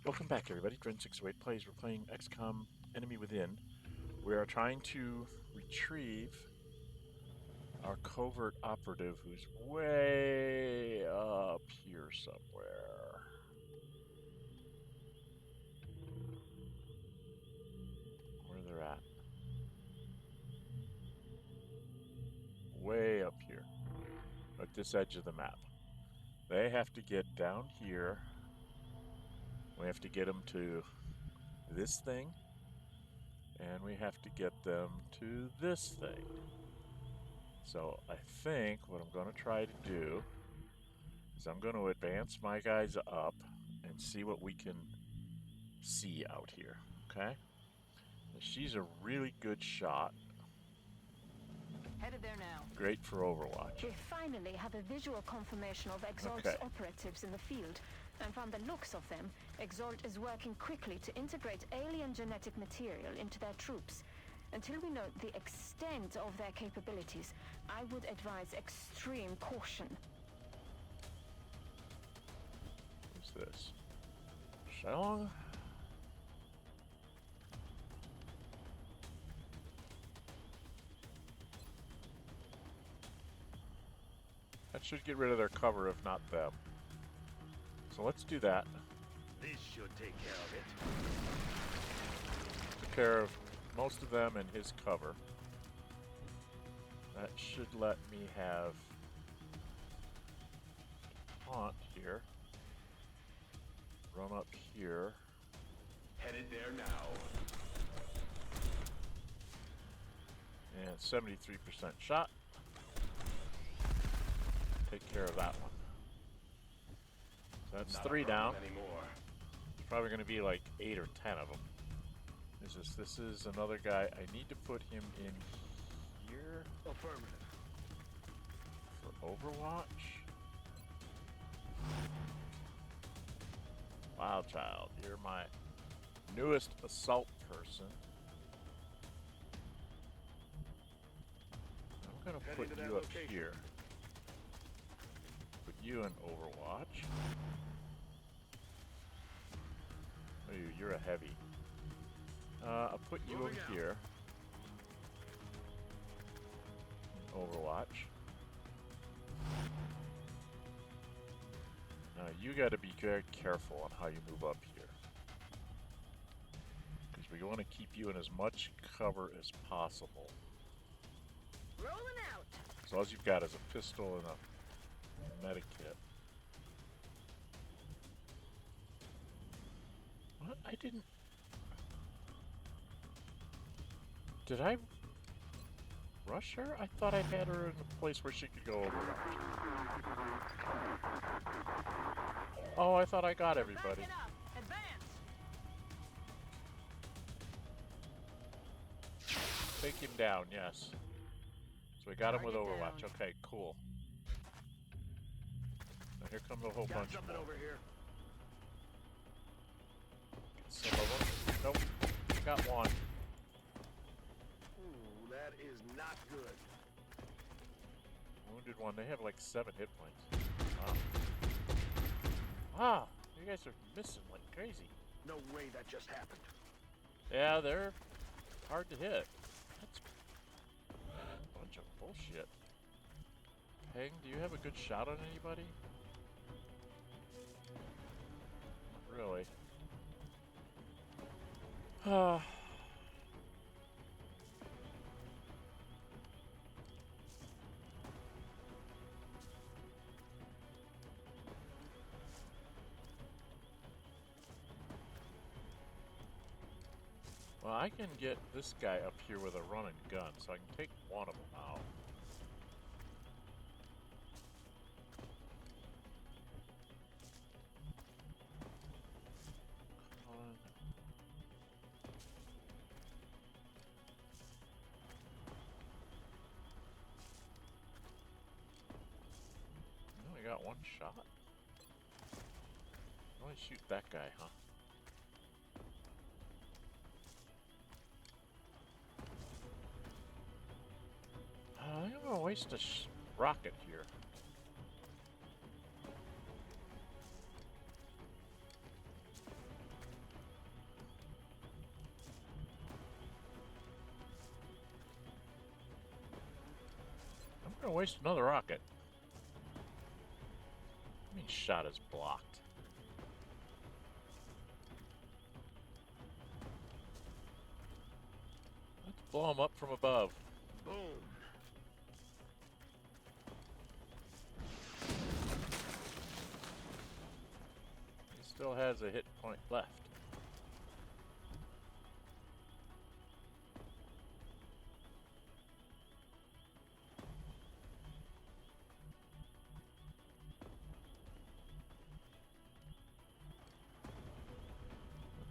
Welcome back, everybody. Dren608 plays. We're playing XCOM Enemy Within. We are trying to retrieve our covert operative who's way up here somewhere. Where they're at. Way up here. At this edge of the map. They have to get down here. We have to get them to this thing. And we have to get them to this thing. So I think what I'm going to try to do is I'm going to advance my guys up and see what we can see out here, okay? She's a really good shot. Headed there now. Great for Overwatch. We finally have a visual confirmation of Exalt's operatives in the field. And from the looks of them, Exalt is working quickly to integrate alien genetic material into their troops. Until we know the extent of their capabilities, I would advise extreme caution. What's this? Shell? That should get rid of their cover, if not them. So let's do that. This should take care of it. Take care of most of them and his cover. That should let me have taunt here. Run up here. Headed there now. And 73% shot. Take care of that one. So that's Not 3 down. Anymore. It's probably going to be like 8 or 10 of them. This is another guy. I need to put him in here. Affirmative. For Overwatch. Wow, child, you're my newest assault person. I'm gonna put you up here. Put you in Overwatch. Oh, you're a heavy. I'll put you over here. Overwatch. Now you got to be very careful on how you move up here, because we want to keep you in as much cover as possible. Rolling out. So all you've got is a pistol and a medikit. What? I didn't. Did I rush her? I thought I had her in a place where she could go over. Oh, I thought I got everybody. Advance. Take him down, yes. So we got him with Overwatch. Down. Okay, cool. Now here comes a whole bunch Something more. over here. Get some of them. Nope. Got one. Ooh, that is not good. Wounded one. They have like 7 hit points. Wow. Ah, you guys are missing like crazy. No way that just happened. Yeah, they're hard to hit. That's a bunch of bullshit. Peng, do you have a good shot on anybody? Not really. Well, I can get this guy up here with a running gun, so I can take one of them out. Come on. I only got one shot. Only shoot that guy, huh? I'm gonna waste a rocket here. gonna waste another rocket. I mean, shot is blocked. Let's blow him up from above. Boom. He still has a hit point left.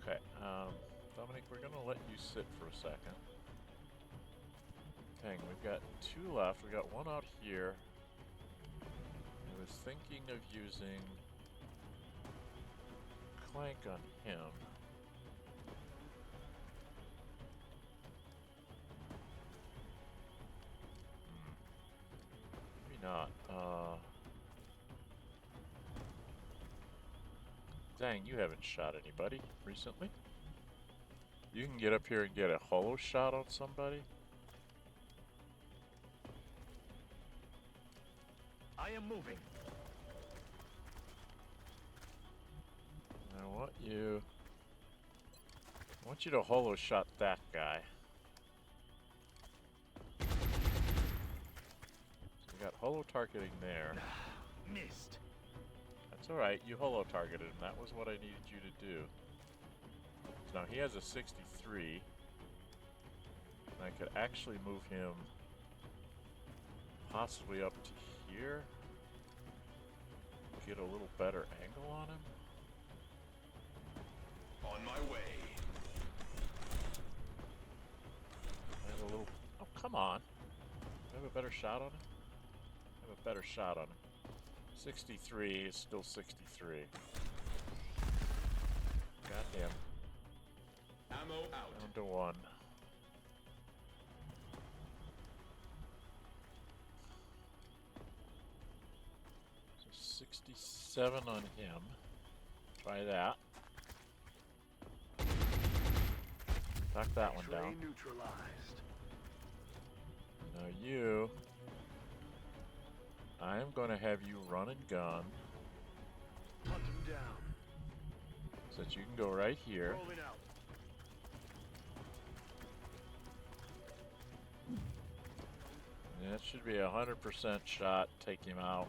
Okay, Dominic, we're gonna let you sit for a second. Dang, we've got 2 left. We got 1 out here. I was thinking of using Clank on him. Maybe not. Dang, you haven't shot anybody recently. You can get up here and get a holo shot on somebody. I am moving. I want you to holo shot that guy. So we got holo targeting there. Missed. That's alright, you holo targeted him. That was what I needed you to do. So now he has a 63. And I could actually move him possibly up to here. Get a little better angle on him. On my way. I have a little... Oh, come on. Do I have a better shot on him? I have a better shot on him. 63 is still 63. Got him. Ammo out. Down to 1. So 67 on him. Try that. Knock that one down. Neutralized. Now you... I am going to have you run and gun. Hunt him down. So that you can go right here. Rolling out. And that should be a 100% shot. Take him out.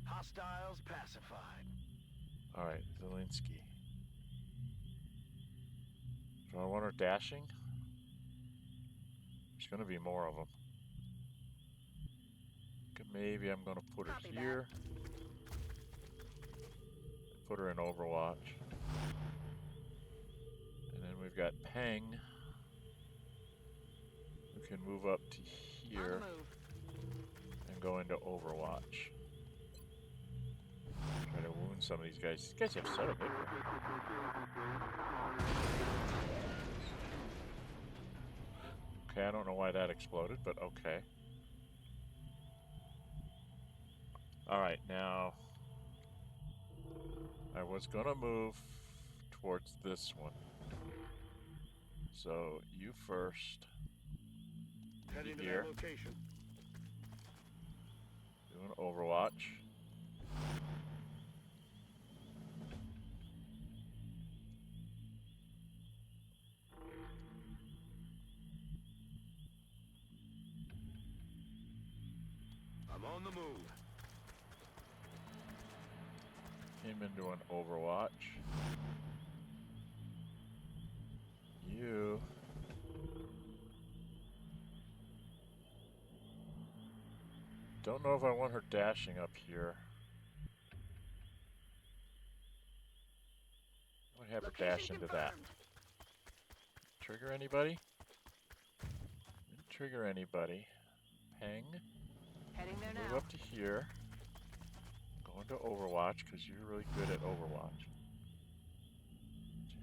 Hostiles pacified. Alright, Zelensky. Do I want her dashing? There's going to be more of them. Maybe I'm going to put her Copy here. Put her in Overwatch. And then we've got Peng, who can move up to here and go into Overwatch. Try to wound some of these guys. These guys have set up it. Okay, I don't know why that exploded, but okay. Alright, now I was gonna move towards this one. So you first. Heading to Here. that location. Doing Overwatch. I'm on the move. Came into an Overwatch. You. Don't know if I want her dashing up here. I would have her dash into that. Trigger anybody? Didn't trigger anybody. Peng. Heading there Move now. up to here. Go into Overwatch because you're really good at Overwatch.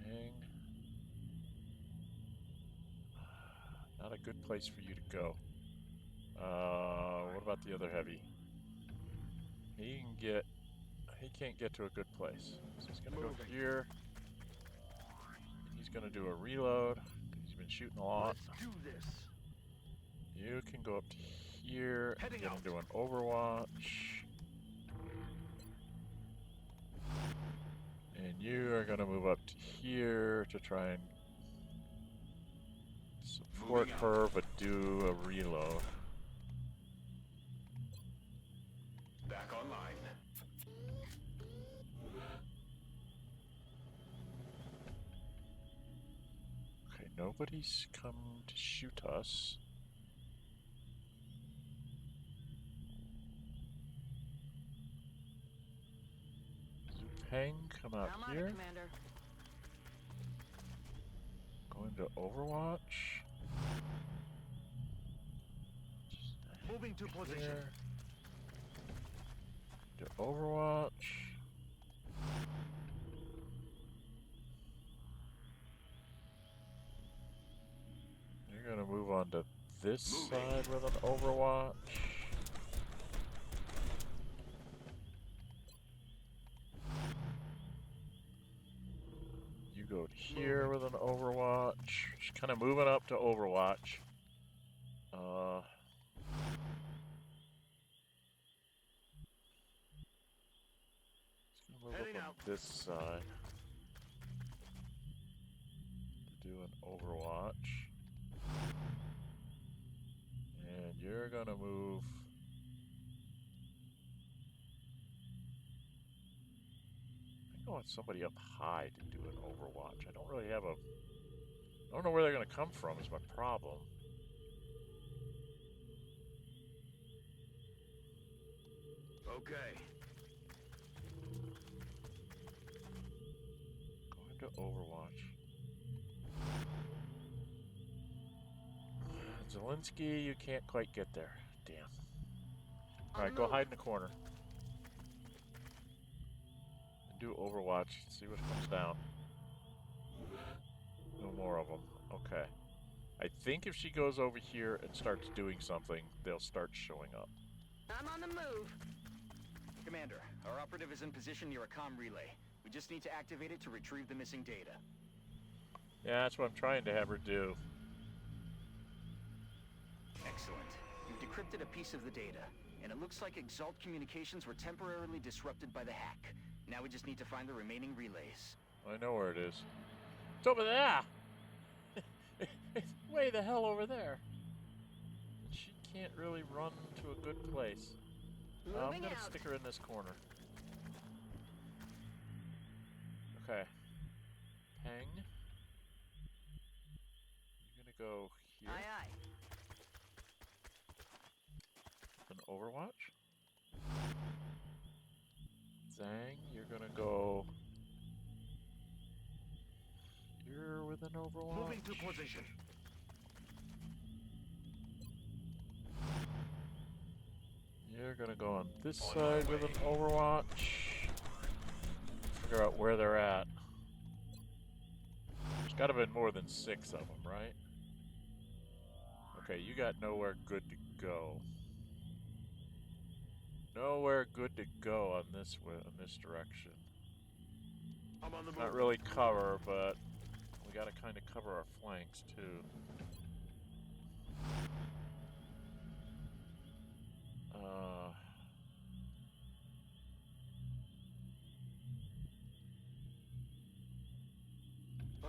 Peng. Not a good place for you to go. What about the other heavy? He can't get to a good place. So he's gonna go here. He's gonna do a reload. He's been shooting a lot. Let's do this. You can go up to here and Heading get out. into an overwatch. And you are going to move up to here to try and support Moving out. her, but do a reload. Back online. Okay, nobody's come to shoot us. Peng, come out I'm on here. it, Commander. Go into Overwatch. Moving to position. Here. To Overwatch. You're gonna move on to this side with an Overwatch. You go to here with an Overwatch. Just kind of moving up to Overwatch. Just gonna move Heading up on out. this side to do an Overwatch. And you're gonna move. I want somebody up high to do an Overwatch. I don't really have a. I don't know where they're gonna come from. Is my problem. Okay. Go into Overwatch. Zelensky, you can't quite get there. Damn. Alright, go hide in the corner. And do Overwatch. See what comes down. No more of them. Okay. I think if she goes over here and starts doing something, they'll start showing up. I'm on the move. Commander, our operative is in position near a comm relay. We just need to activate it to retrieve the missing data. Yeah, that's what I'm trying to have her do. Excellent. You've decrypted a piece of the data, and it looks like Exalt communications were temporarily disrupted by the hack. Now we just need to find the remaining relays. I know where it is. It's over there! It's way the hell over there. She can't really run to a good place. I'm Moving gonna out. stick her in this corner. Okay. Peng. You're gonna go here. Aye, aye. An Overwatch. Zhang, you're gonna go here with an Overwatch. Moving to position. You're gonna go on this side with an Overwatch. Figure out where they're at. There's gotta have been more than 6 of them, right? Okay, you got nowhere good to go. Nowhere good to go on this way, on this direction. I'm on the move. Not really cover, but we gotta kind of cover our flanks too.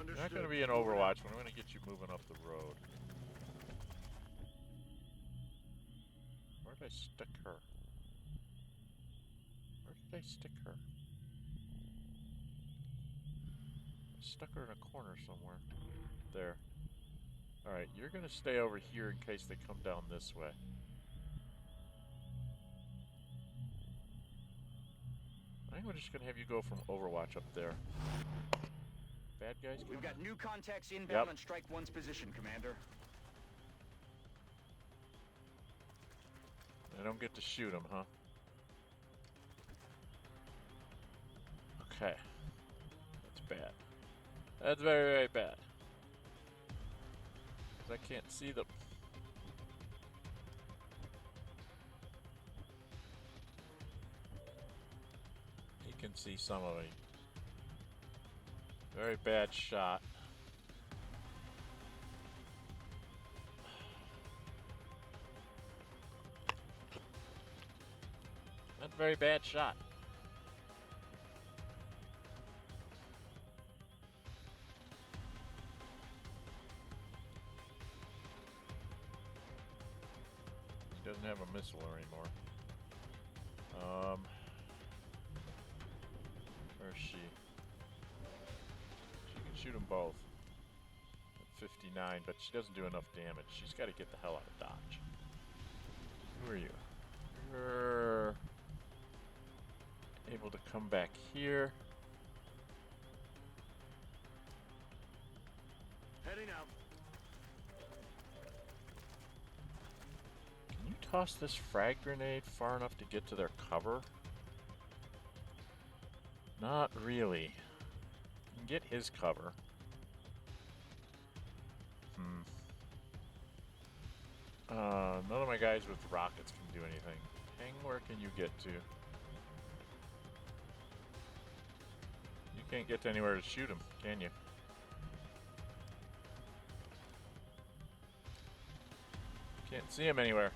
You're not going to be in Overwatch, but I'm going to get you moving up the road. Where did I stick her? Where did I stick her? I stuck her in a corner somewhere. There. Alright, you're going to stay over here in case they come down this way. I think we're just going to have you go from Overwatch up there. Bad guys coming? We've got new contacts inbound Yep. on Strike 1's position, Commander. I don't get to shoot them, huh? Okay. That's bad. That's very, very bad. 'Cause I can't see them. You can see some of me. Very bad shot. very bad shot. He doesn't have a missile anymore. Where's she? She can shoot them both. At 59, but she doesn't do enough damage. She's got to get the hell out of Dodge. Who are you? You're able to come back here. Heading out. Can you toss this frag grenade far enough to get to their cover? Not really. You can get his cover. None of my guys with rockets can do anything. Hang, where can you get to? You can't get to anywhere to shoot him, can you? Can't see him anywhere.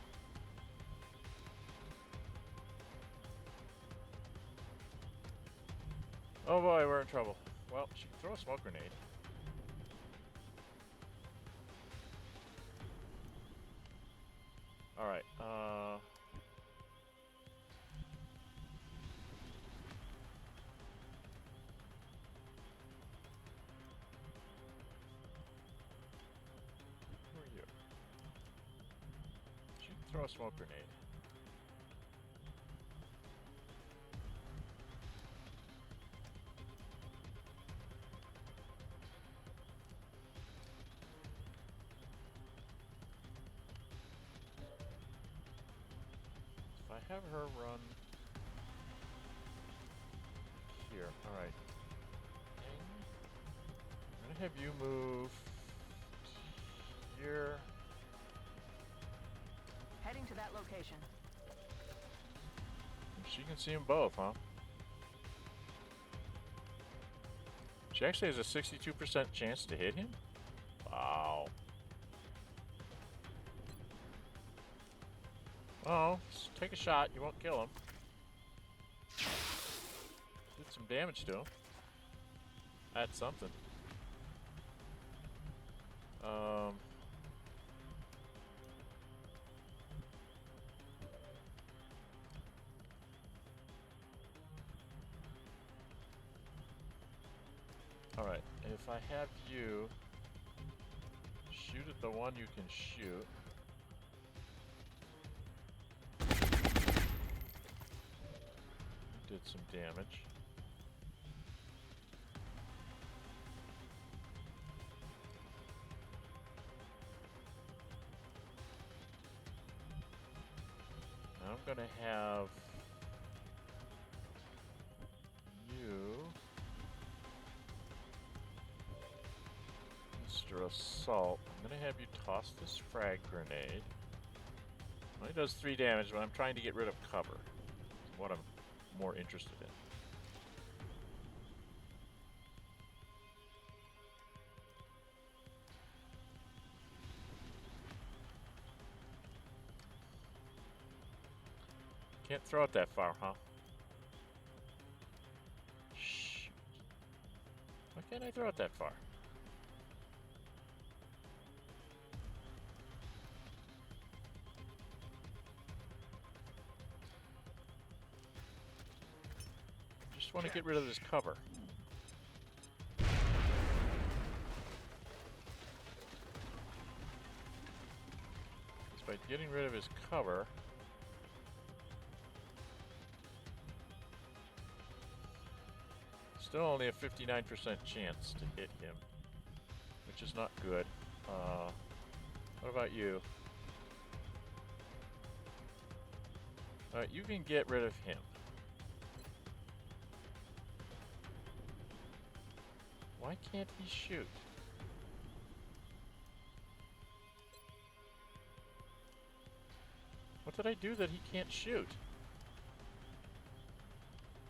Oh boy, we're in trouble. Well, she can throw a smoke grenade. Alright, who are you? She can throw a smoke grenade. If I have her run here, alright. I'm gonna have you move here. Heading to that location. She can see them both, huh? She actually has a 62% chance to hit him? Wow. Oh, take a shot. You won't kill him. Did some damage to him. That's something. Alright, if I have you shoot at the one you can shoot. Did some damage. Now I'm gonna have you, Mr. Assault. I'm gonna have you toss this frag grenade. Only does 3 damage, but I'm trying to get rid of cover. That's what I'm more interested in. Can't throw it that far, huh? Shoot. Why can't I throw it that far? Just want to get rid of this cover. Just by getting rid of his cover, still only a 59% chance to hit him, which is not good. What about you? Alright, you can get rid of him. Why can't he shoot? What did I do that he can't shoot?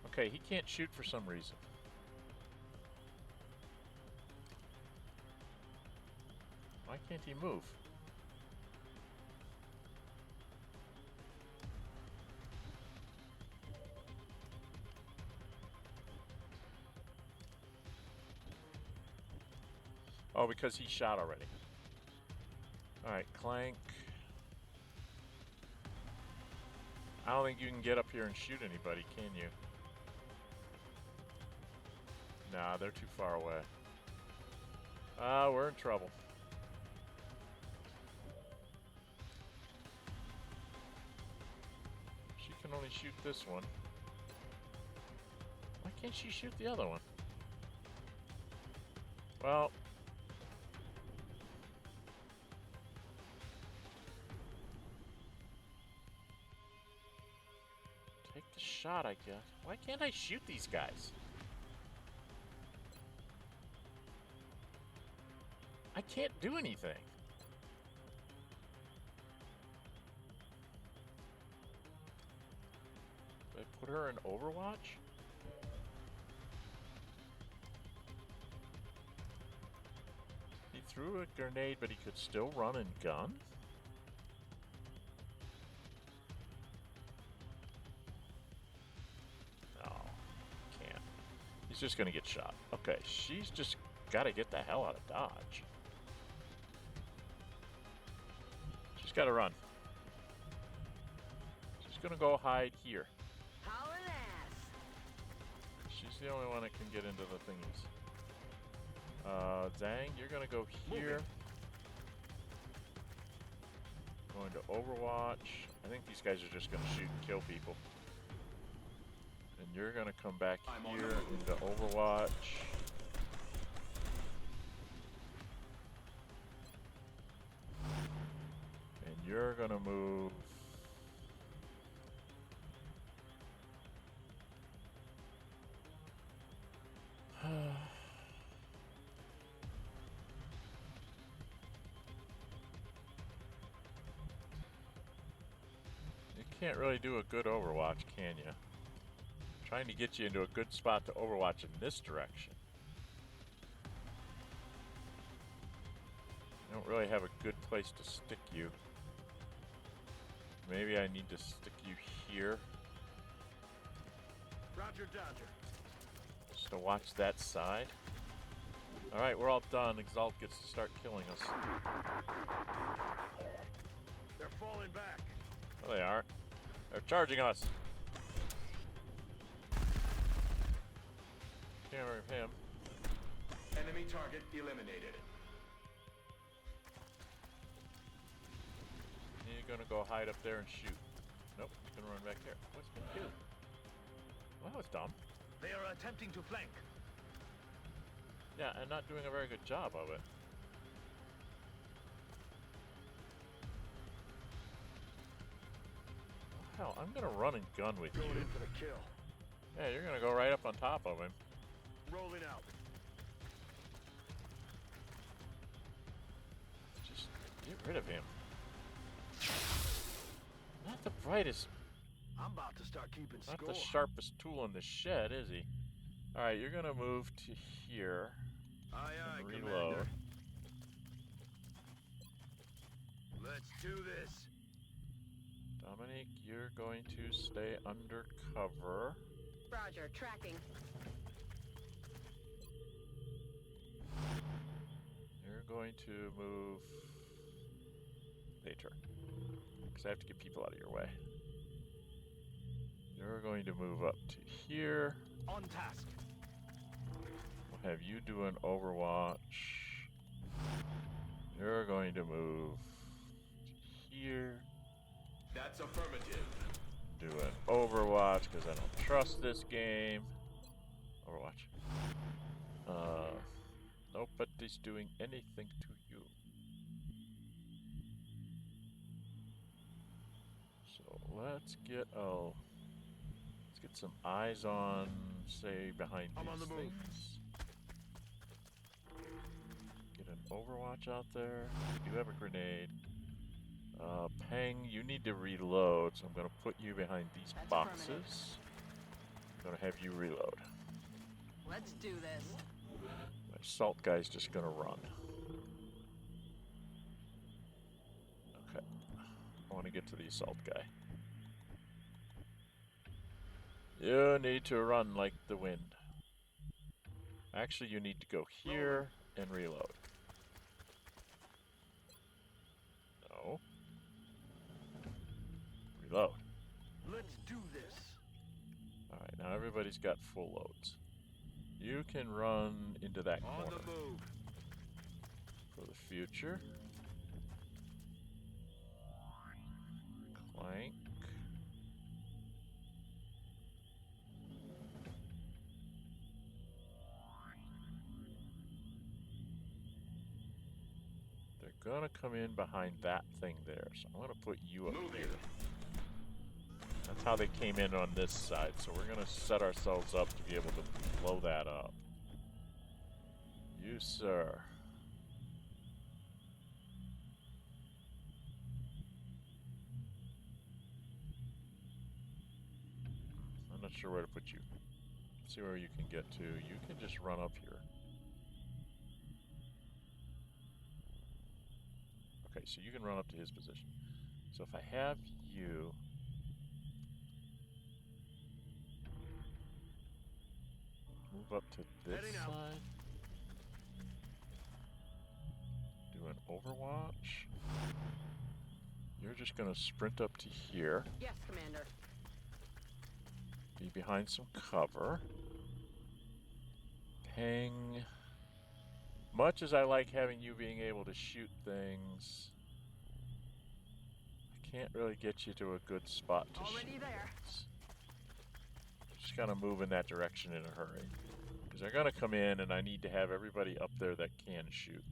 Okay, he can't shoot for some reason. Why can't he move? Oh, because he shot already. Alright, Clank. I don't think you can get up here and shoot anybody, can you? Nah, they're too far away. We're in trouble. She can only shoot this one. Why can't she shoot the other one? Well... take the shot, I guess. Why can't I shoot these guys? I can't do anything. Did I put her in Overwatch? He threw a grenade, but he could still run and gun? No, can't. He's just gonna get shot. Okay, she's just gotta get the hell out of Dodge. She's gotta run. She's gonna go hide here. Hauling ass. She's the only one that can get into the thingies. Zhang, you're gonna go here. Going to Overwatch. I think these guys are just gonna shoot and kill people. And you're gonna come back here into Overwatch. And you're gonna move. You can't really do a good Overwatch, can you? Trying to get you into a good spot to Overwatch in this direction. I don't really have a good place to stick you. Maybe I need to stick you here. Roger, Dodger. Just to watch that side. Alright, we're all done. Exalt gets to start killing us. They're falling back. Oh, they are. They're charging us. Can't remember him. Enemy target eliminated. You're gonna go hide up there and shoot. Nope, he's gonna run back there. What's he gonna do? Well, that was dumb. They are attempting to flank. Yeah, and not doing a very good job of it. Hell, I'm gonna run and gun with you. Going in for the kill. Yeah, you're gonna go right up on top of him. Rolling out. Just get rid of him. Not the brightest, I'm about to start keeping not score. the sharpest tool in the shed, is he? Alright, you're gonna move to here. Aye, aye, And Commander. reload. Let's do this. Dominic, you're going to stay undercover. Roger, tracking. You're going to move later. Because I have to get people out of your way. You're going to move up to here. On task. We'll have you do an Overwatch. You're going to move to here. That's affirmative. Do an Overwatch because I don't trust this game. Overwatch. Nobody's doing anything to you. So let's get some eyes on, say, behind I'm on these the move. things. Get an Overwatch out there. You have a grenade. Peng, you need to reload, so I'm going to put you behind these That's boxes. I'm going to have you reload. Let's do this. My assault guy's just going to run. Okay. I want to get to the assault guy. You need to run like the wind. Actually, you need to go here and reload. No. Reload. Let's do this. Alright, now everybody's got full loads. You can run into that On corner the move. for the future. Clank. They're gonna come in behind that thing there, so I'm gonna put you up Moving. here. That's how they came in on this side, so we're gonna set ourselves up to be able to blow that up. You, sir. I'm not sure where to put you. Let's see where you can get to. You can just run up here. Okay, so you can run up to his position. So if I have you... move up to this Heading out. side. Do an overwatch. You're just going to sprint up to here. Yes, Commander. Be behind some cover. Ping. Much as I like having you being able to shoot things, I can't really get you to a good spot to Already shoot there. things. Just gotta move in that direction in a hurry. Because they're gonna come in and I need to have everybody up there that can shoot.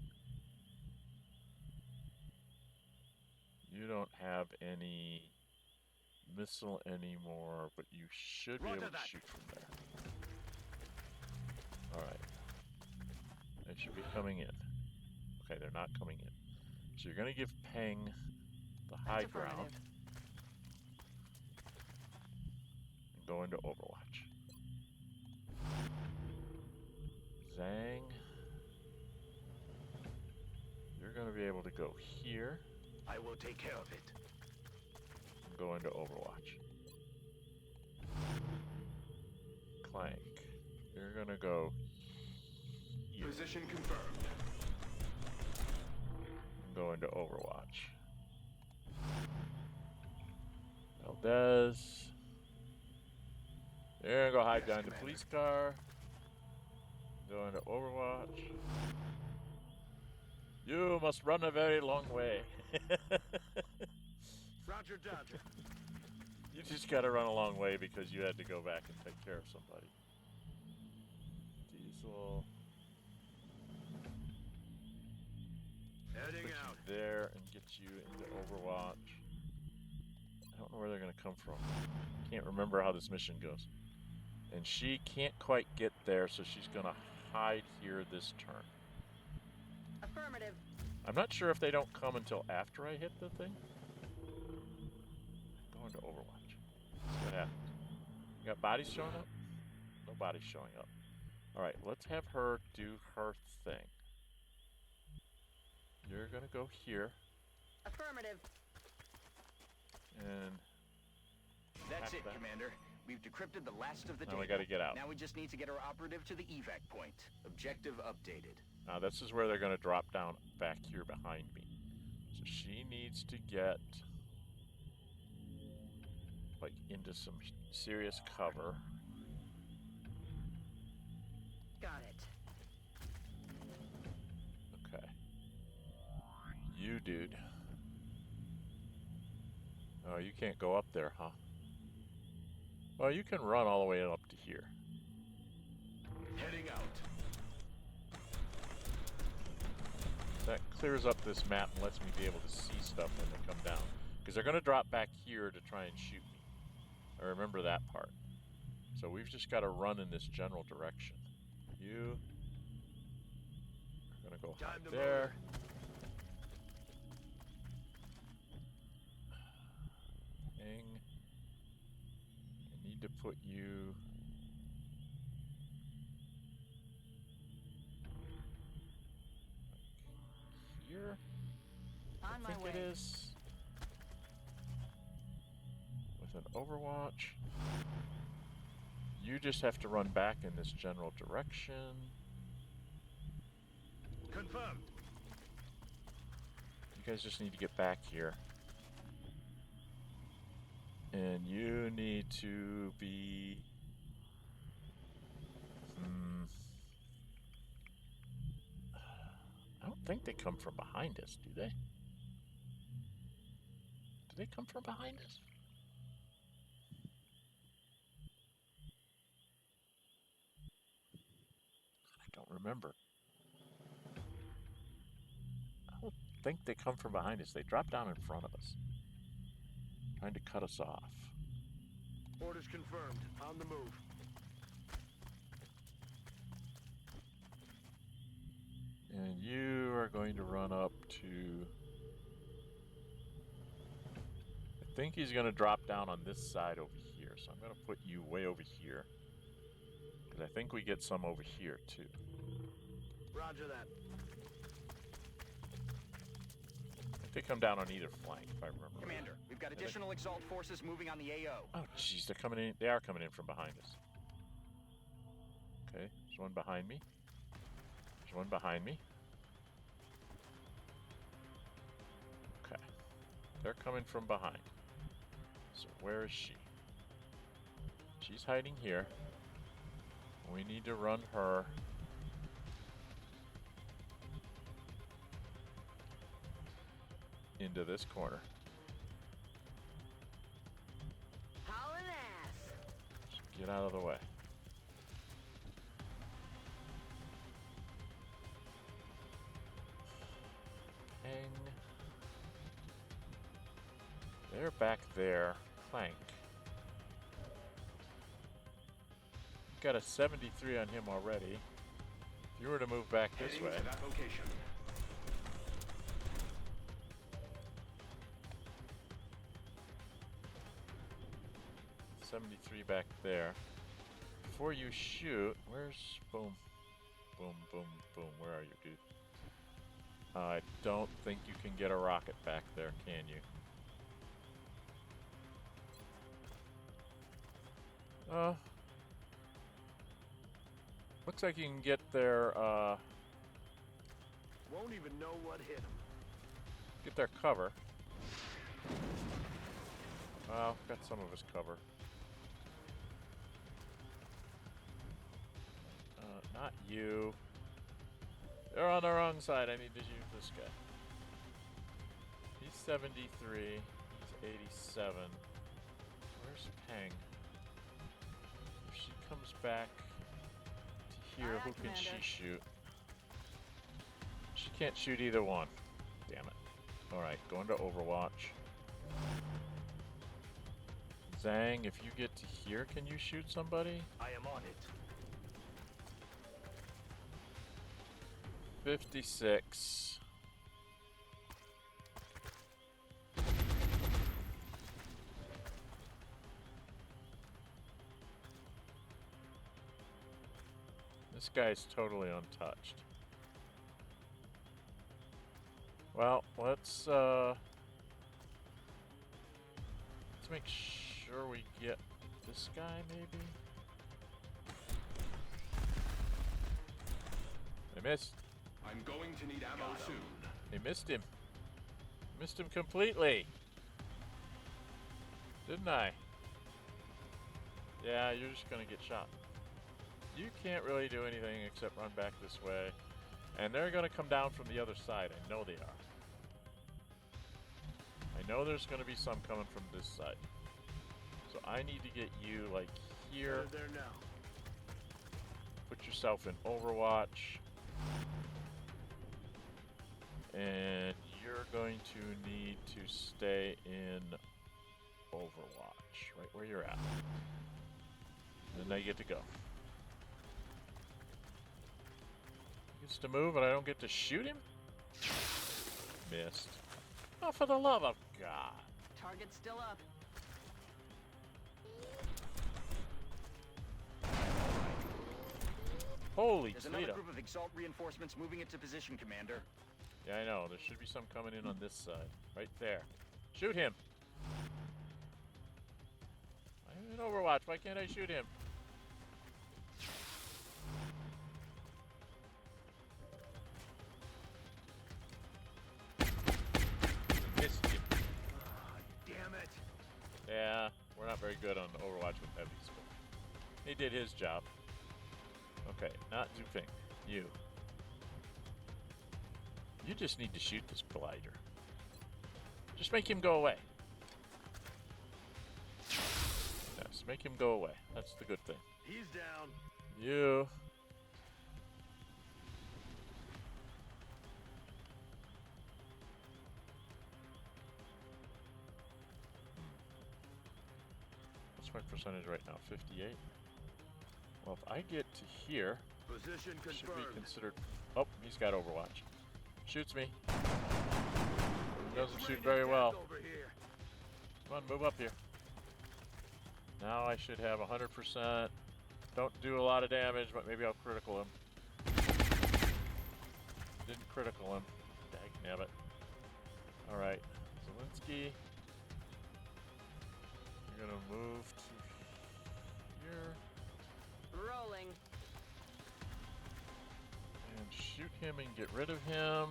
You don't have any missile anymore, but you should be Roger able to that. shoot from there. Alright. They should be coming in. Okay, they're not coming in. So you're going to give Peng the high That's ground affirmative. and go into Overwatch. Zhang, you're going to be able to go here I will take care of it. and go into Overwatch. Clank, you're going to go here Position confirmed. and go into Overwatch. Valdez, you're going to go hide Yes, behind the Commander. police car. Go into Overwatch. You must run a very long way. Roger, Dodger. You just gotta run a long way because you had to go back and take care of somebody. Diesel. Heading Put out. you there and get you into Overwatch. I don't know where they're gonna come from. Can't remember how this mission goes. And she can't quite get there, so she's gonna hide here this turn. Affirmative. I'm not sure if they don't come until after I hit the thing. Go into Overwatch. See what happens. You got bodies showing up? No bodies showing up. Alright, let's have her do her thing. You're gonna go here Affirmative. and That's Hack it, that. Commander. We've decrypted the last of the now data. we gotta get out. Now we just need to get our operative to the evac point. Objective updated. Now this is where they're gonna drop down back here behind me. So she needs to get like into some serious cover. Got it. Okay. You, dude. Oh, you can't go up there, huh? Well, you can run all the way up to here. Heading out. That clears up this map and lets me be able to see stuff when they come down. Because they're going to drop back here to try and shoot me. I remember that part. So we've just got to run in this general direction. You are going to go Time hide to there. Hang. I need to put you... here. On I my think way. it is. With an Overwatch. You just have to run back in this general direction. Confirmed. You You guys just need to get back here. And you need to be... I don't think they come from behind us, do they? Do they come from behind us? I don't remember. I don't think they come from behind us. They drop down in front of us, trying to cut us off. Orders confirmed. On the move. And you are going to run up to... I think he's going to drop down on this side over here. So I'm going to put you way over here. Because I think we get some over here too. Roger that. I think they come down on either flank, if I remember. Commander, we've got additional Exalt forces moving on the AO. Oh, jeez, they're coming in. They are coming in from behind us. Okay, there's one behind me. There's one behind me. Okay, they're coming from behind. So where is she? She's hiding here. We need to run her. Into this corner. Hauling ass. Just get out of the way. Bang. They're back there. Clank. Got a 73 on him already. If you were to move back this way. To that location. 73 back there. Before you shoot, where's boom, boom, boom, boom? Where are you, dude? I don't think you can get a rocket back there, can you? Looks like you can get their Won't even know what hit him. get their cover. Well, got some of his cover. Not you. They're on the wrong side. I need to use this guy. He's 73. He's 87. Where's Peng? If she comes back to here, who can she shoot? She can't shoot either one. Damn it. Alright, going to Overwatch. Zhang, if you get to here, can you shoot somebody? I am on it. 56. This guy's totally untouched. Well, let's make sure we get this guy maybe. They missed. I'm going to need ammo soon. They missed him. Missed him completely. Didn't I? Yeah, you're just gonna get shot. You can't really do anything except run back this way. And they're gonna come down from the other side. I know they are. I know there's gonna be some coming from this side. So I need to get you like here. They're there now. Put yourself in Overwatch. And you're going to need to stay in Overwatch, right where you're at. And now you get to go. He gets to move and I don't get to shoot him? Missed. Oh, for the love of God. Target's still up. Holy There's another Toledo. group of Exalt reinforcements moving into position, Commander. Yeah, I know. There should be some coming in on this side. Right there. Shoot him. I'm in Overwatch. Why can't I shoot him? good on Overwatch with heavies, but he did his job. Okay, not Zuping. You. You just need to shoot this glider. Just make him go away. Yes, make him go away. That's the good thing. He's down. You. What's my percentage right now? 58? Well, if I get to here, Position it should confirmed. be considered... Oh, he's got Overwatch. Shoots me. Doesn't shoot very well. Over here. Come on, move up here. Now I should have 100%. Don't do a lot of damage, but maybe I'll critical him. Didn't critical him. Dagnabbit. Alright. Zelensky. You're gonna move to here. Rolling. And shoot him and get rid of him.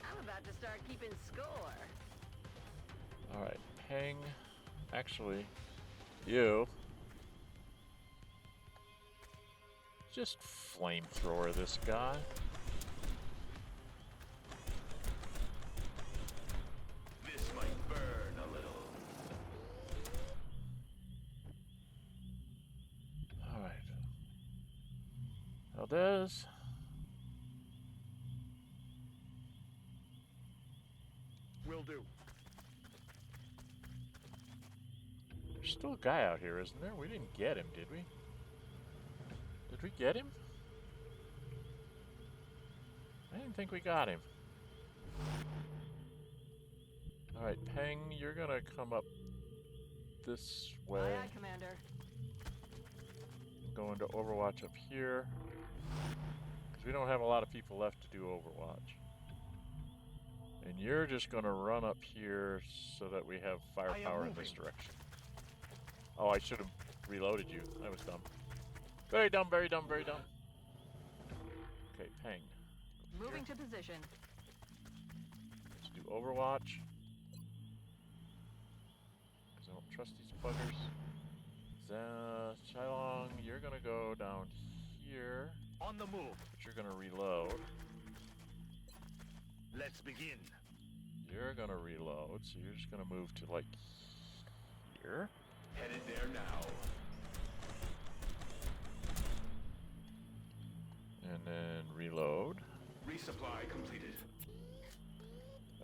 I'm about to start keeping score. Alright, hang. Actually, you. Just flamethrower this guy. This might burn a little. Alright. Valdez. Will do. There's still a guy out here, isn't there? We didn't get him, did we? Did we get him? I didn't think we got him. Alright, Peng, you're gonna come up this way. Aye, aye, Commander. Go into Overwatch up here. Because we don't have a lot of people left to do Overwatch. And you're just gonna run up here so that we have firepower in this direction. Oh, I should have reloaded you. I was dumb. Very dumb, very dumb, very dumb. Okay, Peng. Moving to position. Let's do Overwatch. Because I don't trust these buggers. Chilong, you're gonna go down here. On the move. But you're gonna reload. Let's begin. You're gonna reload, so you're just gonna move to like here. Headed there now. And then reload. Resupply completed.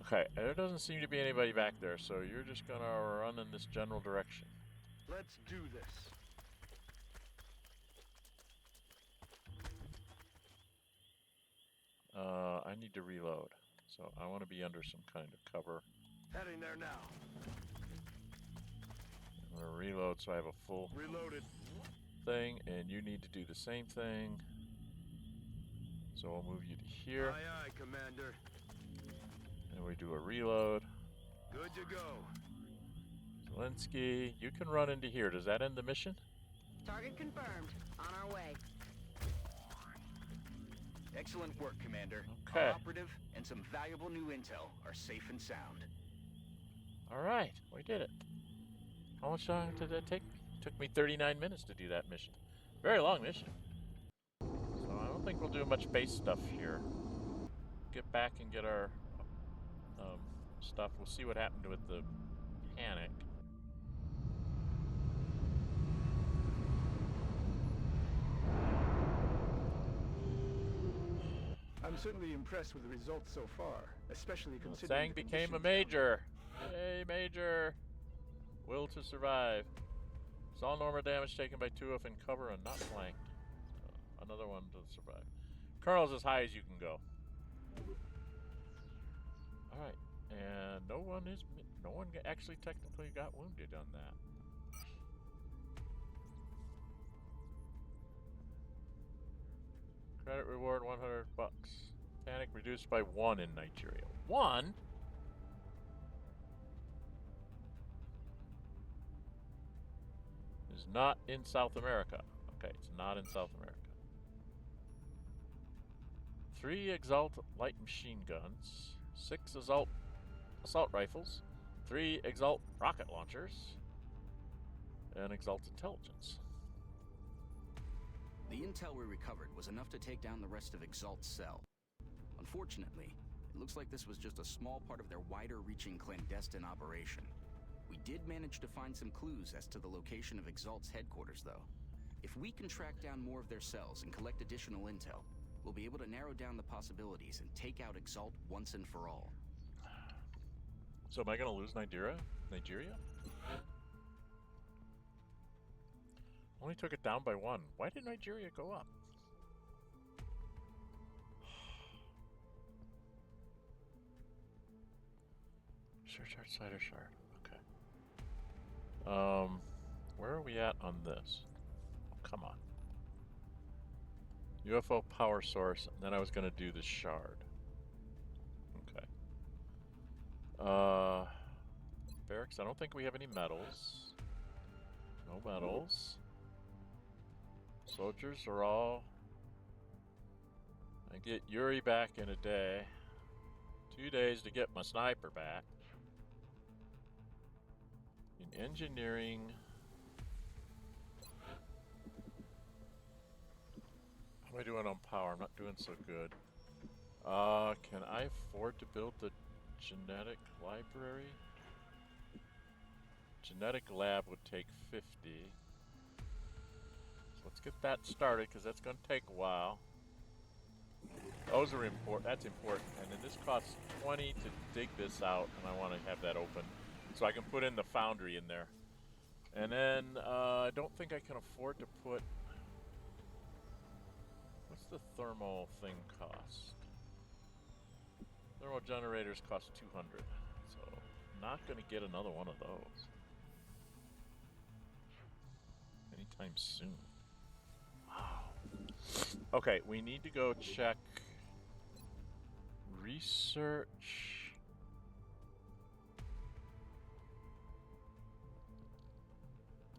Okay, there doesn't seem to be anybody back there, so you're just gonna run in this general direction. Let's do this. I need to reload, so I want to be under some kind of cover. Heading there now. I'm gonna reload so I have a full Reloaded. thing, and you need to do the same thing. So I'll move you to here, Aye, aye, Commander. and we do a reload. Good to go. Zelensky, you can run into here. Does that end the mission? Target confirmed. On our way. Excellent work, Commander. Okay. Our operative and some valuable new intel are safe and sound. All right, we did it. How much time did that take me? Took me 39 minutes to do that mission. Very long mission. So I don't think we'll do much base stuff here. Get back and get our stuff. We'll see what happened with the panic. I'm certainly impressed with the results so far, especially considering Sang the became a conditions major. Yay, major. Will to survive. Saw normal damage taken by 2F in cover and not flanked. Another one to survive. Colonel's as high as you can go. Alright. And no one actually technically got wounded on that. Credit reward $100. Panic reduced by 1 in Nigeria. 1? Is not in South America. Okay, it's not in South America. 3 Exalt light machine guns, 6 assault rifles, 3 Exalt rocket launchers, and Exalt intelligence. The intel we recovered was enough to take down the rest of Exalt's cell. Unfortunately, it looks like this was just a small part of their wider-reaching clandestine operation. We did manage to find some clues as to the location of Exalt's headquarters, though. If we can track down more of their cells and collect additional intel, we'll be able to narrow down the possibilities and take out Exalt once and for all. So am I going to lose Nigeria? Only took it down by 1. Why did Nigeria go up? Search outside of shard. Okay. Where are we at on this? Oh, come on. UFO power source, and then I was going to do the shard. Okay. Barracks, I don't think we have any medals. No medals. Soldiers are all... I get Yuri back in a day. 2 days to get my sniper back. In engineering... How am I doing on power? I'm not doing so good. Can I afford to build the genetic library? Genetic lab would take 50. So let's get that started, because that's going to take a while. Those are important. That's important. And then this costs 20 to dig this out, and I want to have that open so I can put in the foundry in there. And then I don't think I can afford to put... What's the thermal thing cost? Thermal generators cost 200. So not going to get another one of those anytime soon. Wow. Okay, we need to go check research.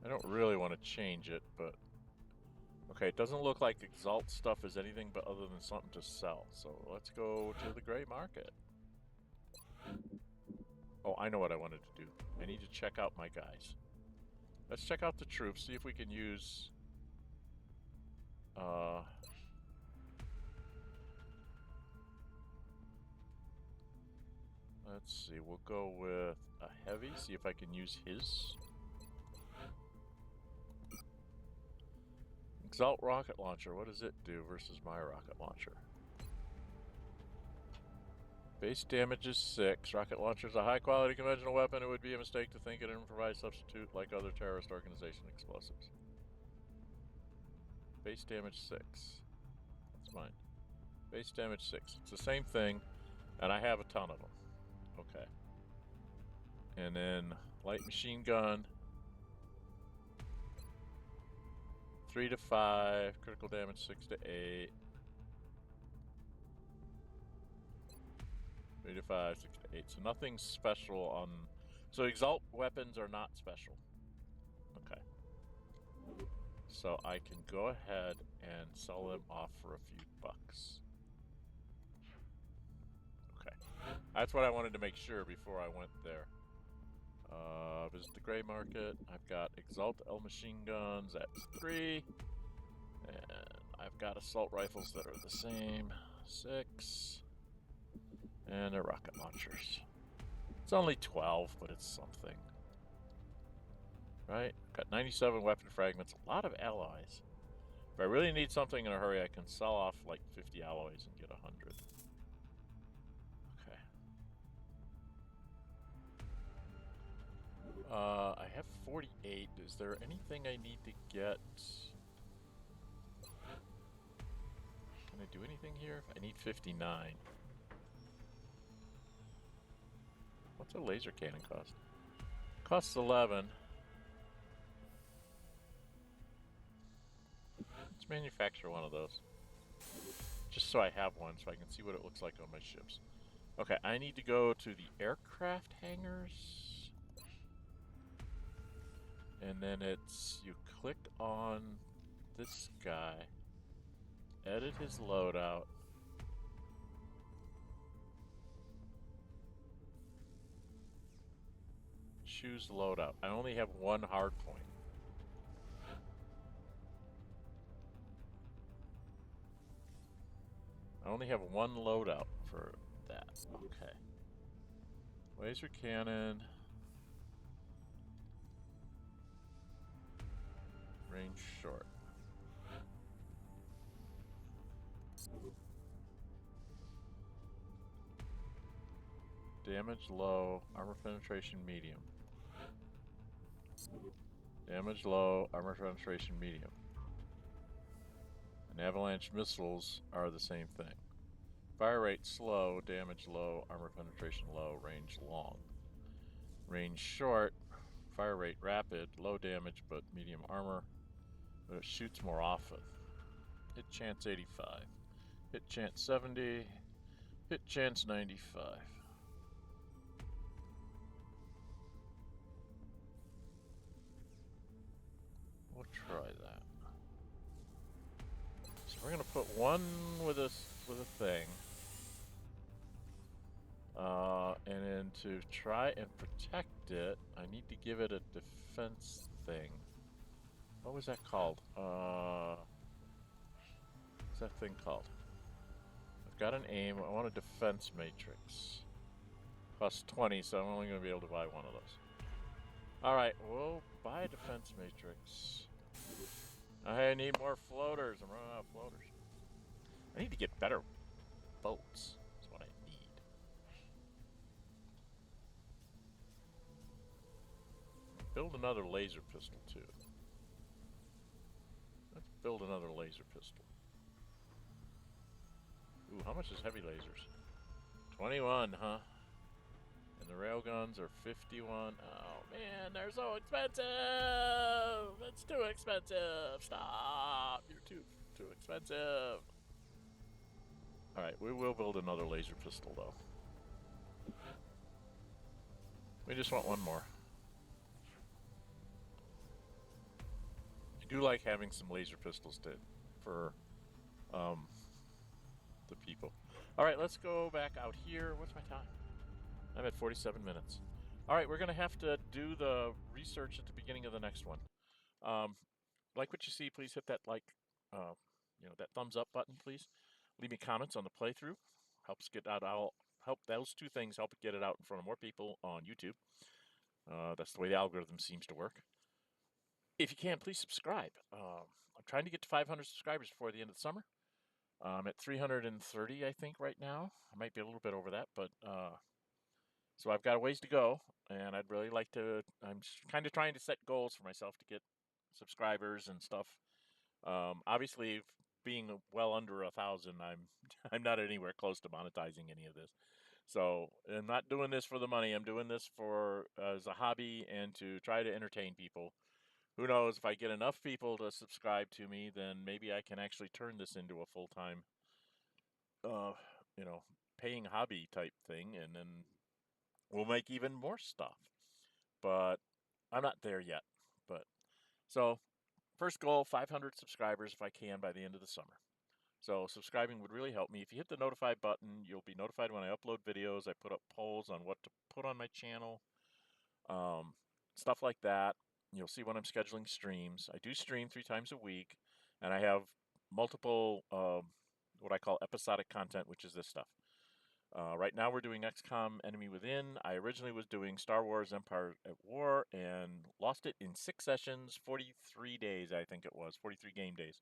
I don't really want to change it, but okay, it doesn't look like Exalt stuff is anything but other than something to sell. So let's go to the gray market. Oh, I know what I wanted to do. I need to check out my guys. Let's check out the troops, see if we can use... let's see, we'll go with a heavy, see if I can use his. Exalt rocket launcher, what does it do versus my rocket launcher? Base damage is 6. Rocket launcher is a high-quality conventional weapon. It would be a mistake to think it didn't provide substitute like other terrorist organization explosives. Base damage 6. That's mine. Base damage 6. It's the same thing, and I have a ton of them. Okay. And then light machine gun. 3 to 5. Critical damage 6 to 8. 3 to 5, 6 to 8. So nothing special on... So Exalt weapons are not special. Okay. So I can go ahead and sell them off for a few bucks. Okay. That's what I wanted to make sure before I went there. Visit the gray market. I've got Exalt L machine guns at 3. And I've got assault rifles that are the same. 6. And they're rocket launchers. It's only 12, but it's something. Right? Got 97 weapon fragments, a lot of alloys. If I really need something in a hurry, I can sell off like 50 alloys and get 100. Okay. I have 48. Is there anything I need to get? Can I do anything here? I need 59. What's a laser cannon cost? Costs 11. Let's manufacture one of those. Just so I have one, so I can see what it looks like on my ships. Okay, I need to go to the aircraft hangars. And then it's, you click on this guy, edit his loadout. Choose loadout. I only have one hard point. I only have one loadout for that. Okay. Laser cannon. Range short. Damage low, armor penetration medium. Damage low, armor penetration medium. And avalanche missiles are the same thing. Fire rate slow, damage low, armor penetration low, range long. Range short, fire rate rapid, low damage but medium armor, but it shoots more often. Hit chance 85. Hit chance 70. Hit chance 95. We'll try that. So we're gonna put one with a thing. And then to try and protect it, I need to give it a defense thing. What was that called? What's that thing called? I've got an aim. I want a defense matrix. Costs 20, so I'm only going to be able to buy one of those. Alright, we'll buy a defense matrix. I need more floaters. I'm running out of floaters. I need to get better boats. That's what I need. Build another laser pistol, too. Let's build another laser pistol. Ooh, how much is heavy lasers? 21, huh? And the railguns are 51. Oh man, they're so expensive! It's too expensive! Stop! You're too expensive! Alright, we will build another laser pistol though. We just want one more. I do like having some laser pistols for the people. Alright, let's go back out here. What's my time? I'm at 47 minutes. Alright, we're going to have to do the research at the beginning of the next one. Like what you see, please hit that that thumbs up button, please. Leave me comments on the playthrough. Helps get out. Help those two things help get it out in front of more people on YouTube. That's the way the algorithm seems to work. If you can, please subscribe. I'm trying to get to 500 subscribers before the end of the summer. I'm at 330, I think, right now. I might be a little bit over that, but so I've got a ways to go, and I'd really like to. I'm kind of trying to set goals for myself to get subscribers and stuff. Obviously, being well under 1,000, I'm not anywhere close to monetizing any of this. So I'm not doing this for the money. I'm doing this for as a hobby and to try to entertain people. Who knows, if I get enough people to subscribe to me, then maybe I can actually turn this into a full-time, paying hobby type thing, and then we'll make even more stuff. But I'm not there yet. But so first goal, 500 subscribers if I can by the end of the summer. So subscribing would really help me. If you hit the notify button, you'll be notified when I upload videos. I put up polls on what to put on my channel, stuff like that. You'll see when I'm scheduling streams. I do stream 3 times a week, and I have multiple what I call episodic content, which is this stuff. Right now we're doing XCOM Enemy Within. I originally was doing Star Wars Empire at War and lost it in 6 sessions, 43 days I think it was, 43 game days.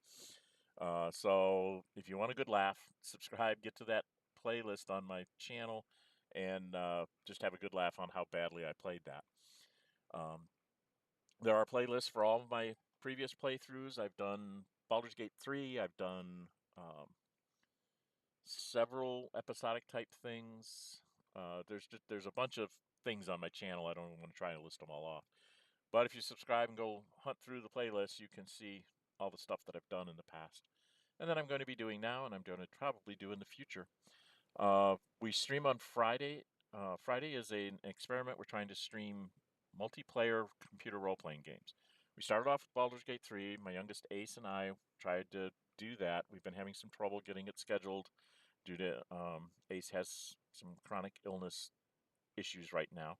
So if you want a good laugh, subscribe, get to that playlist on my channel, and just have a good laugh on how badly I played that. There are playlists for all of my previous playthroughs. I've done Baldur's Gate 3, I've done several episodic type things. There's a bunch of things on my channel. I don't want to try and list them all off. But if you subscribe and go hunt through the playlist, you can see all the stuff that I've done in the past. And then I'm going to be doing now, and I'm going to probably do in the future. We stream on Friday. Friday is an experiment. We're trying to stream multiplayer computer role-playing games. We started off with Baldur's Gate 3. My youngest Ace and I tried to do that. We've been having some trouble getting it scheduled due to Ace has some chronic illness issues right now.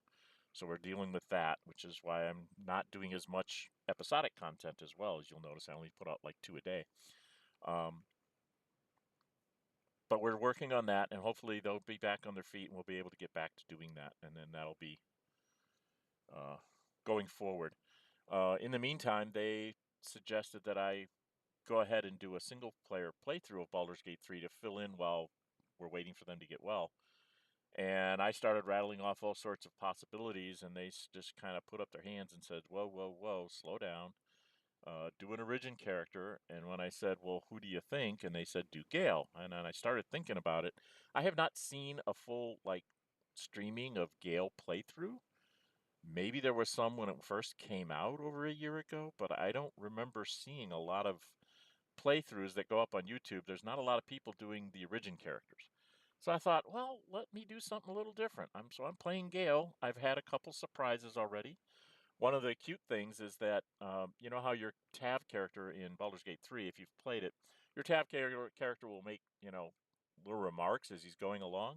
So we're dealing with that, which is why I'm not doing as much episodic content as well. As you'll notice, I only put out like 2 a day. But we're working on that, and hopefully they'll be back on their feet, and we'll be able to get back to doing that, and then that'll be going forward. In the meantime, they suggested that I go ahead and do a single-player playthrough of Baldur's Gate 3 to fill in while we're waiting for them to get well. And I started rattling off all sorts of possibilities, and they just kind of put up their hands and said, whoa, whoa, whoa, slow down. Do an origin character. And when I said, well, who do you think? And they said, do Gale. And then I started thinking about it. I have not seen a full, streaming of Gale playthrough. Maybe there was some when it first came out over a year ago, but I don't remember seeing a lot of playthroughs that go up on YouTube. There's not a lot of people doing the origin characters. So I thought, well, let me do something a little different. I'm playing Gale. I've had a couple surprises already. One of the cute things is that you know how your Tav character in Baldur's Gate 3, if you've played it, your Tav character will make, little remarks as he's going along.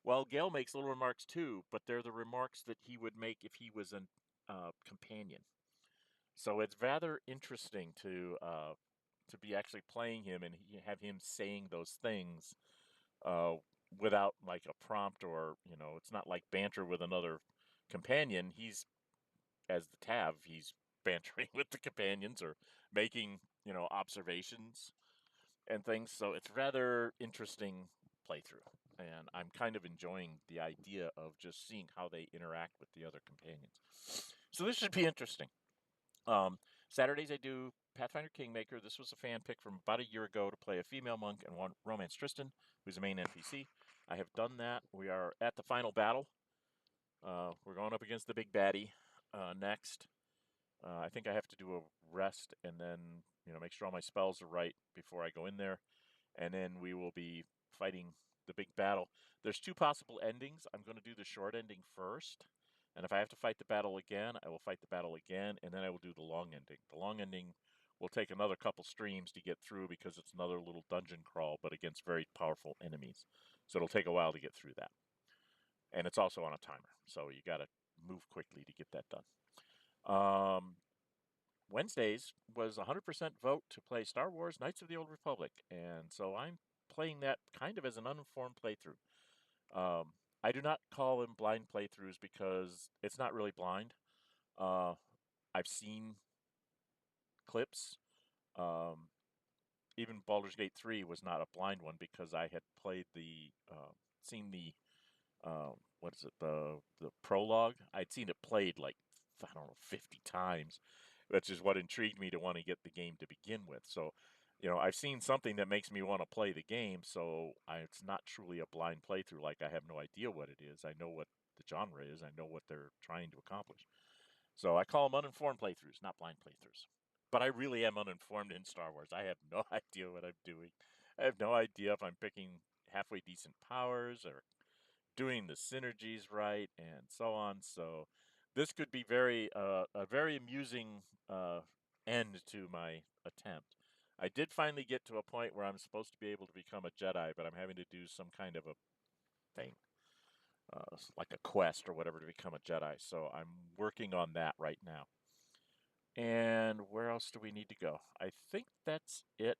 Well, Gale makes little remarks too, but they're the remarks that he would make if he was a companion. So it's rather interesting to be actually playing him and have him saying those things uh, without like a prompt, or it's not like banter with another companion. He's, as the Tav, he's bantering with the companions or making observations and things. So it's rather interesting playthrough, and I'm kind of enjoying the idea of just seeing how they interact with the other companions. So this should be interesting. Saturdays I do Pathfinder Kingmaker. This was a fan pick from about a year ago to play a female monk and one romance Tristan, who's a main NPC. I have done that. We are at the final battle. We're going up against the big baddie next. I think I have to do a rest and then make sure all my spells are right before I go in there, and then we will be fighting the big battle. There's 2 possible endings. I'm going to do the short ending first, and if I have to fight the battle again, I will fight the battle again, and then I will do the long ending. The long ending will take another couple streams to get through because it's another little dungeon crawl, but against very powerful enemies. So it'll take a while to get through that. And it's also on a timer, so you got to move quickly to get that done. Wednesdays was 100% vote to play Star Wars Knights of the Old Republic, and so I'm playing that kind of as an uninformed playthrough. I do not call them blind playthroughs because it's not really blind. I've seen clips. Even Baldur's Gate 3 was not a blind one because I had played seen the, what is it, the prologue. I'd seen it played like, I don't know, 50 times, which is what intrigued me to want to get the game to begin with. So, I've seen something that makes me want to play the game, so it's not truly a blind playthrough. Like, I have no idea what it is. I know what the genre is. I know what they're trying to accomplish. So I call them uninformed playthroughs, not blind playthroughs. But I really am uninformed in Star Wars. I have no idea what I'm doing. I have no idea if I'm picking halfway decent powers or doing the synergies right and so on. So this could be a very amusing end to my attempt. I did finally get to a point where I'm supposed to be able to become a Jedi, but I'm having to do some kind of a thing, like a quest or whatever, to become a Jedi. So I'm working on that right now. And where else do we need to go? I think that's it.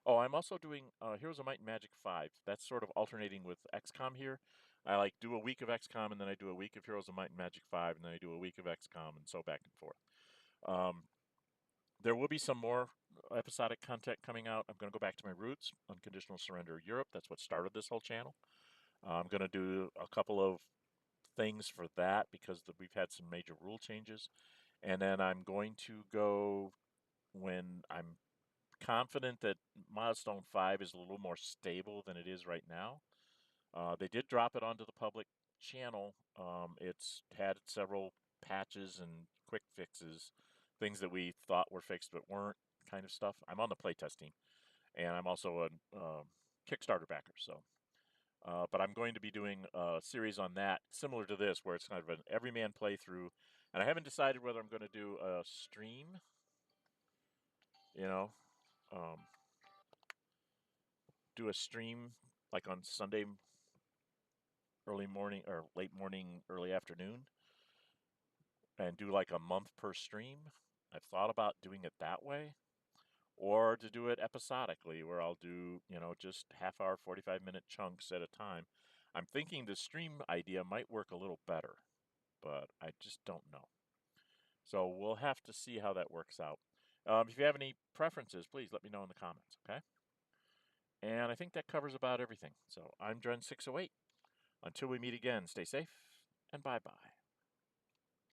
Oh, I'm also doing Heroes of Might and Magic 5. That's sort of alternating with XCOM here. I do a week of XCOM, and then I do a week of Heroes of Might and Magic 5, and then I do a week of XCOM, and so back and forth. There will be some more episodic content coming out. I'm going to go back to my roots, Unconditional Surrender Europe. That's what started this whole channel. I'm going to do a couple of things for that because we've had some major rule changes. And then I'm going to go, when I'm confident that Milestone 5 is a little more stable than it is right now. They did drop it onto the public channel. It's had several patches and quick fixes, things that we thought were fixed but weren't, kind of stuff. I'm on the playtest team, and I'm also a Kickstarter backer. So, but I'm going to be doing a series on that, similar to this, where it's kind of an everyman playthrough. And I haven't decided whether I'm going to do a stream, you know, um, do a stream like on Sunday early morning or late morning, early afternoon, and do like a month per stream. I've thought about doing it that way, or to do it episodically, where I'll do, just half hour, 45-minute chunks at a time. I'm thinking the stream idea might work a little better, but I just don't know. So we'll have to see how that works out. If you have any preferences, please let me know in the comments, okay? And I think that covers about everything. So I'm Dren608. Until we meet again, stay safe and bye-bye.